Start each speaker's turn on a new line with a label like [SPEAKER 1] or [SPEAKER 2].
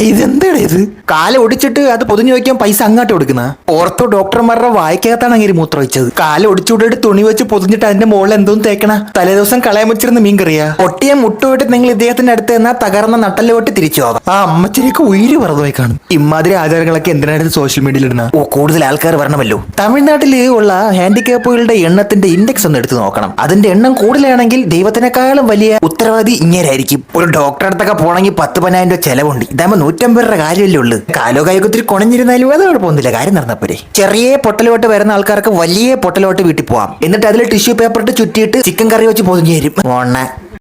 [SPEAKER 1] ഇതെന്താ ഇത്? കാല ഒടിച്ചിട്ട് അത് പൊതിഞ്ഞു വയ്ക്കാൻ പൈസ അങ്ങോട്ട് കൊടുക്കുന്ന ഓർത്തോ ഡോക്ടർമാരുടെ വായിക്കകത്താണ് അങ്ങനെ മൂത്രം വെച്ചത്. കാല ഒടിച്ചുവിട്ടിട്ട് തുണി വെച്ച് പൊതിഞ്ഞിട്ട് അതിന്റെ മുകളിൽ എന്തോന്ന് തേക്കണ? തലേദിവസം കളയാൻ വെച്ചിരുന്ന മീൻ കറിയാ. ഒട്ടിയ മുട്ടുവിട്ട് നിങ്ങൾ ഇദ്ദേഹത്തിന്റെ അടുത്ത് എന്നാൽ തകർന്ന നട്ടല് പൊട്ടി തിരിച്ചു പോകാം. ആ അമ്മച്ചിരിക്ക് ഉയിര് പറന്നുപോയി കാണും. ഇമാതിരി ആചാരങ്ങളൊക്കെ എന്തിനാണ് സോഷ്യൽ മീഡിയയിൽ ഇടുന്ന? ഓ, കൂടുതൽ ആൾക്കാർ വരണമല്ലോ. തമിഴ്നാട്ടിൽ ഉള്ള ഹാൻഡിക്യാപ്പുകളുടെ എണ്ണത്തിന്റെ ഇൻഡെക്സ് ഒന്ന് എടുത്ത് നോക്കണം. അതിന്റെ എണ്ണം കൂടുതലാണെങ്കിൽ ദൈവത്തിനേക്കാളും വലിയ ഉത്തരവാദി ഇങ്ങനെയായിരിക്കും. ഒരു ഡോക്ടറെ അടുത്തൊക്കെ പോണെങ്കിൽ 10-12 രൂപ ചെലവുണ്ട്. ഇതാകുമ്പോ 150 രൂപ കാര്യമല്ലേ ഉള്ളു. കാലോ കൈകൊത്തിരി കുണഞ്ഞിരുന്നാലും അത് കുഴപ്പമൊന്നുമില്ല, കാര്യം നടന്നപ്പോരെ. ചെറിയ പൊട്ടലോട്ട് വരുന്ന ആൾക്കാർക്ക് വലിയ പൊട്ടലോട്ട് വീട്ടിൽ പോവാം. എന്നിട്ട് അതിൽ ടിഷ്യൂ പേപ്പർ ഇട്ട് ചുറ്റിയിട്ട് ചിക്കൻ കറി വെച്ച് പൊതിഞ്ഞു തരും.